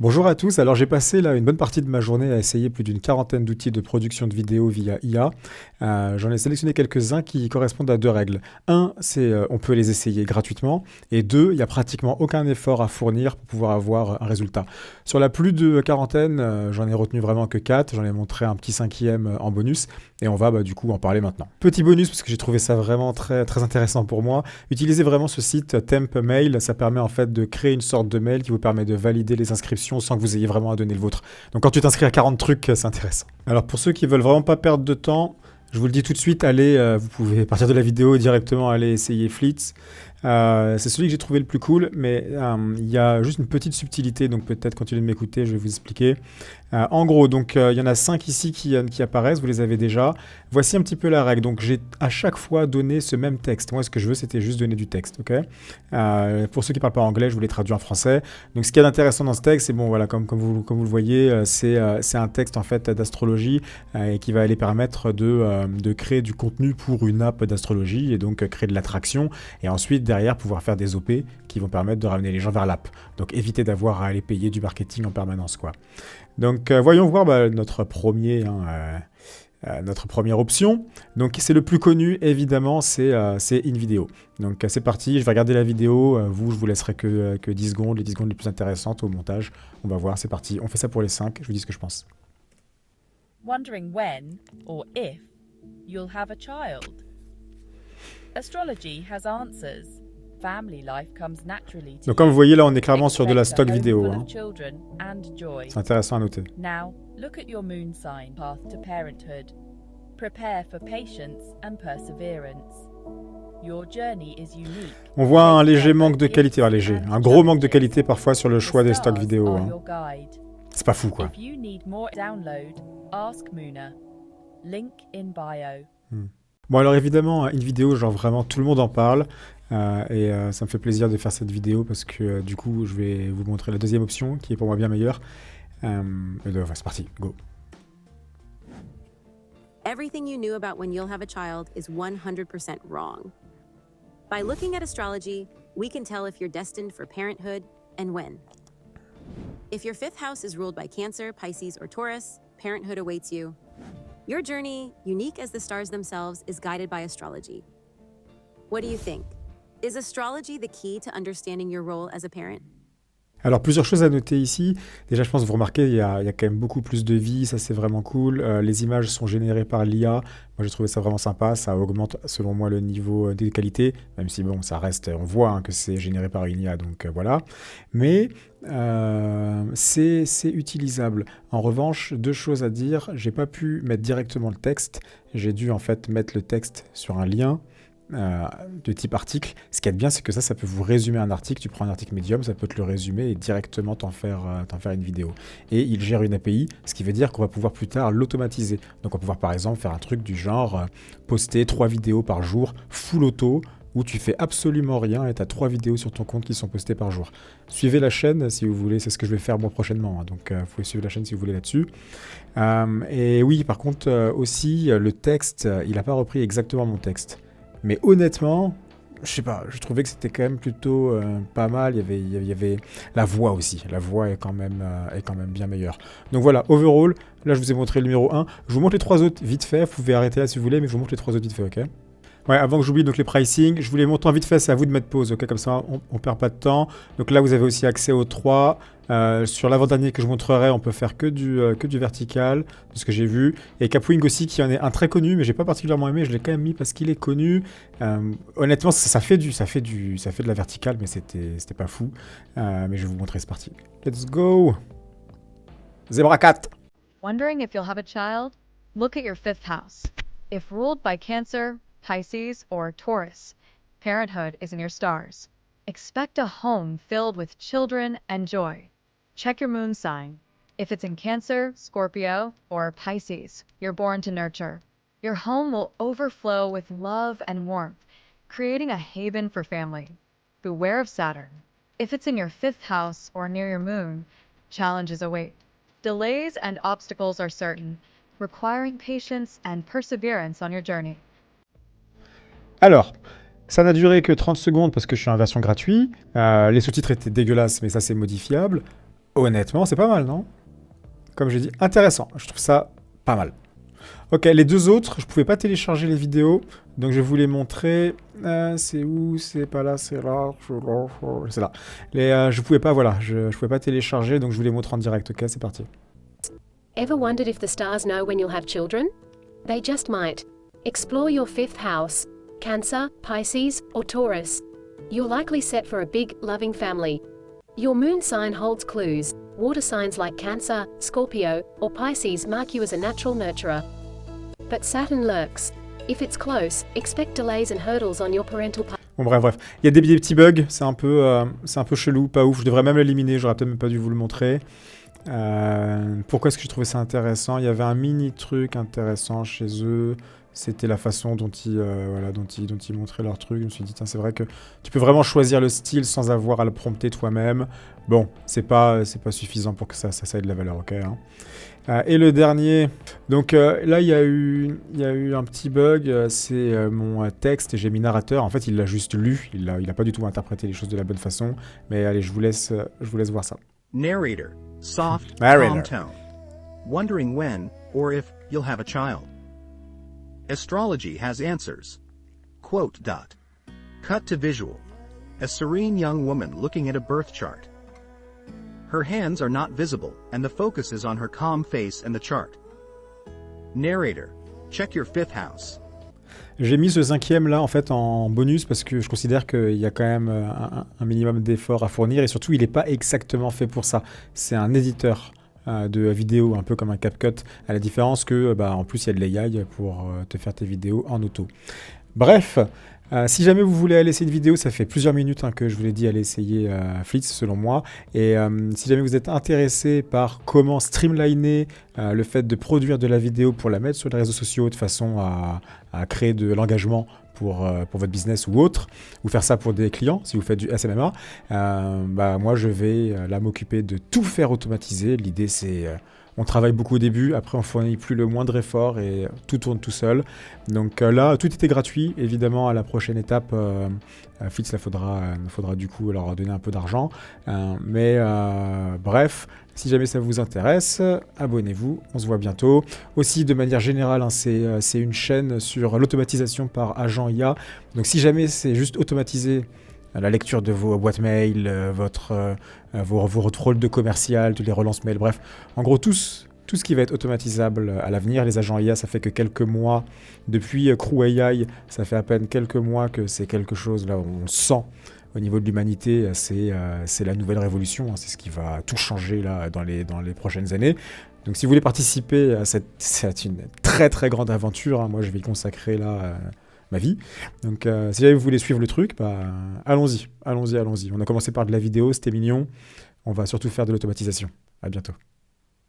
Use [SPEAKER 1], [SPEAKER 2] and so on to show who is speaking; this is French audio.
[SPEAKER 1] Bonjour à tous, alors j'ai passé là une bonne partie de ma journée à essayer plus d'une quarantaine d'outils de production de vidéos via IA. J'en ai sélectionné quelques-uns qui correspondent à deux règles. Un, c'est on peut les essayer gratuitement, et deux, il n'y a pratiquement aucun effort à fournir pour pouvoir avoir un résultat. Sur la plus de quarantaine, j'en ai retenu vraiment que 4, j'en ai montré un petit cinquième en bonus, et on va du coup en parler maintenant. Petit bonus, parce que j'ai trouvé ça vraiment très, très intéressant pour moi, utilisez vraiment ce site Temp Mail, ça permet en fait de créer une sorte de mail qui vous permet de valider les inscriptions sans que vous ayez vraiment à donner le vôtre. Donc quand tu t'inscris à 40 trucs, c'est intéressant. Alors pour ceux qui veulent vraiment pas perdre de temps, je vous le dis tout de suite, allez, vous pouvez partir de la vidéo directement aller essayer Fleets. C'est celui que j'ai trouvé le plus cool, mais il y a juste une petite subtilité, donc peut-être continuez de m'écouter, je vais vous expliquer. En gros, donc il y en a 5 ici qui apparaissent, vous les avez déjà. Voici un petit peu la règle. Donc j'ai à chaque fois donné ce même texte. Moi, ce que je veux, c'était juste donner du texte, ok. Pour ceux qui ne parlent pas anglais, je vous l'ai traduit en français. Donc ce qu'il y a d'intéressant dans ce texte, c'est bon, voilà, comme vous le voyez, c'est un texte en fait d'astrologie et qui va aller permettre de créer du contenu pour une app d'astrologie et donc créer de l'attraction et ensuite derrière pouvoir faire des OP qui vont permettre de ramener les gens vers l'app. Donc évitez d'avoir à aller payer du marketing en permanence, quoi. Donc voyons voir notre première option. Donc c'est le plus connu évidemment, c'est InVideo. Donc c'est parti, je vais regarder la vidéo, je vous laisserai que 10 secondes, les 10 secondes les plus intéressantes au montage. On va voir, c'est parti, on fait ça pour les 5, je vous dis ce que je pense.
[SPEAKER 2] Wondering when or if you'll have a child? Astrology has answers. Family life comes naturally to
[SPEAKER 1] Donc comme vous voyez là, on est clairement sur de la
[SPEAKER 2] Expect a
[SPEAKER 1] stock
[SPEAKER 2] home
[SPEAKER 1] vidéo.
[SPEAKER 2] full
[SPEAKER 1] Hein.
[SPEAKER 2] of children and joy.
[SPEAKER 1] C'est intéressant à noter.
[SPEAKER 2] Now, look at your moon sign path to parenthood. Prepare for patience and perseverance. Your journey is unique.
[SPEAKER 1] On voit un léger manque de qualité, un gros manque de qualité parfois sur le choix des stocks vidéo. Hein. C'est pas fou quoi.
[SPEAKER 2] If you need more download, ask Moona. Link in bio.
[SPEAKER 1] Bon alors évidemment, une vidéo, genre vraiment tout le monde en parle. Et ça me fait plaisir de faire cette vidéo parce que du coup je vais vous montrer la deuxième option qui est pour moi bien meilleure. C'est parti, go.
[SPEAKER 3] Everything you knew about when you'll have a child is 100% wrong. By looking at astrology, we can tell if you're destined for parenthood and when. If your fifth house is ruled by Cancer, Pisces, or Taurus, parenthood awaits you. Your journey, unique as the stars themselves, is guided by astrology. What do you think? Is astrology the key to understanding your role as a parent?
[SPEAKER 1] Alors plusieurs choses à noter ici. Déjà je pense que vous remarquez il y a quand même beaucoup plus de vie, ça c'est vraiment cool. Les images sont générées par l'IA. Moi j'ai trouvé ça vraiment sympa, ça augmente selon moi le niveau de qualité, même si bon ça reste, on voit que c'est généré par une IA donc voilà. Mais c'est utilisable. En revanche, deux choses à dire, j'ai pas pu mettre directement le texte, j'ai dû en fait mettre le texte sur un lien. De type article. Ce qui est bien, c'est que ça peut vous résumer un article. Tu prends un article Medium, ça peut te le résumer et directement t'en faire une vidéo. Et il gère une API, ce qui veut dire qu'on va pouvoir plus tard l'automatiser. Donc on va pouvoir par exemple faire un truc du genre poster 3 vidéos par jour, full auto, où tu fais absolument rien et tu as 3 vidéos sur ton compte qui sont postées par jour. Suivez la chaîne si vous voulez, c'est ce que je vais faire moi prochainement. Hein, donc vous pouvez suivre la chaîne si vous voulez là-dessus. Et oui, par contre, aussi, le texte, il n'a pas repris exactement mon texte. Mais honnêtement, je sais pas, je trouvais que c'était quand même plutôt pas mal. Il y avait la voix aussi. La voix est quand même bien meilleure. Donc voilà, overall, là je vous ai montré le numéro 1. Je vous montre les 3 autres vite fait. Vous pouvez arrêter là si vous voulez, mais je vous montre les 3 autres vite fait, ok? Ouais, avant que j'oublie donc les pricing, je vous les montre en vite fait, c'est à vous de mettre pause, ok? Comme ça, on perd pas de temps. Donc là, vous avez aussi accès aux 3. Sur l'avant-dernier que je montrerai, on peut faire que du vertical, de ce que j'ai vu. Et Capwing aussi, qui en est un très connu, mais j'ai pas particulièrement aimé, je l'ai quand même mis parce qu'il est connu. Honnêtement, ça fait de la verticale, mais c'était pas fou. Mais je vais vous montrer, c'est parti. Let's go! Zebra 4.
[SPEAKER 4] Wondering if you'll have a child? Look at your fifth house. If ruled by Cancer, Pisces, or Taurus, parenthood is in your stars. Expect a home filled with children and joy. Check your moon sign. If it's in Cancer, Scorpio, or Pisces, you're born to nurture. Your home will overflow with love and warmth, creating a haven for family. Beware of Saturn. If it's in your fifth house or near your moon, challenges await. Delays and obstacles are certain, requiring patience and perseverance on your journey.
[SPEAKER 1] Alors, ça n'a duré que 30 secondes parce que je suis en version gratuite. Les sous-titres étaient dégueulasses, mais ça c'est modifiable. Honnêtement, c'est pas mal, non? Comme j'ai dit, intéressant. Je trouve ça pas mal. Ok, les deux autres, je pouvais pas télécharger les vidéos, donc je vais vous les montrer. C'est où? C'est pas là, c'est là. C'est là. Je pouvais pas, voilà, je pouvais pas télécharger, donc je vous les montre en direct. Ok, c'est parti.
[SPEAKER 5] Ever wondered if the stars know when you'll have children? They just might. Explore your fifth house, Cancer, Pisces, or Taurus. You're likely set for a big, loving family. Your moon sign holds clues. Water signs like Cancer, Scorpio, or Pisces mark you as a natural nurturer. But Saturn lurks. If it's close, expect delays and hurdles on your parental path.
[SPEAKER 1] Bon, bref. Il y a des petits bugs, c'est un peu chelou, pas ouf. Je devrais même l'éliminer, j'aurais peut-être même pas dû vous le montrer. Pourquoi est-ce que je trouvais ça intéressant? Il y avait un mini truc intéressant chez eux. C'était la façon dont ils montraient leur truc. Je me suis dit, c'est vrai que tu peux vraiment choisir le style sans avoir à le prompter toi-même. Bon, c'est pas suffisant pour que ça ait de la valeur, ok, hein. Et le dernier, donc là il y a eu un petit bug, c'est mon texte, j'ai mis narrateur, en fait il l'a juste lu, il a pas du tout interprété les choses de la bonne façon, mais allez, je vous laisse voir ça.
[SPEAKER 6] Narrator, soft,
[SPEAKER 1] Narrator.
[SPEAKER 6] calm tone. Wondering when, or if, you'll have a child. Astrology has answers. Quote. Cut to visual. A serene young woman looking at a birth chart. Her hands are not visible, and the focus is on her calm face and the chart. Narrator, check your fifth house.
[SPEAKER 1] J'ai mis ce 5e là en fait en bonus parce que je considère qu'il y a quand même un minimum d'effort à fournir et surtout il n'est pas exactement fait pour ça. C'est un éditeur de vidéo un peu comme un CapCut, à la différence que en plus il y a de l'AI pour te faire tes vidéos en auto. Bref, si jamais vous voulez aller essayer une vidéo, ça fait plusieurs minutes que je vous l'ai dit, allez essayer Flitz selon moi. Et si jamais vous êtes intéressé par comment streamliner le fait de produire de la vidéo pour la mettre sur les réseaux sociaux de façon à créer de l'engagement pour votre business ou autre, ou faire ça pour des clients, si vous faites du SMMA, moi je vais là m'occuper de tout faire automatiser. L'idée c'est... on travaille beaucoup au début, après on fournit plus le moindre effort et tout tourne tout seul. Donc là, tout était gratuit. Évidemment, à la prochaine étape, Flitz, il faudra du coup leur donner un peu d'argent. Bref, si jamais ça vous intéresse, abonnez-vous, on se voit bientôt. Aussi, de manière générale, c'est une chaîne sur l'automatisation par agent IA. Donc si jamais c'est juste automatisé, la lecture de vos boîtes mail, vos rôles de commercial, toutes les relances mail, bref. En gros, tout ce qui va être automatisable à l'avenir. Les agents IA, ça fait que quelques mois. Depuis Crew AI, ça fait à peine quelques mois que c'est quelque chose, là, on sent au niveau de l'humanité, c'est la nouvelle révolution. Hein, c'est ce qui va tout changer là, dans les prochaines années. Donc si vous voulez participer à c'est une très très grande aventure, hein, moi je vais y consacrer là... ma vie. Donc si jamais vous voulez suivre le truc, allons-y. On a commencé par de la vidéo, c'était mignon. On va surtout faire de l'automatisation. À bientôt.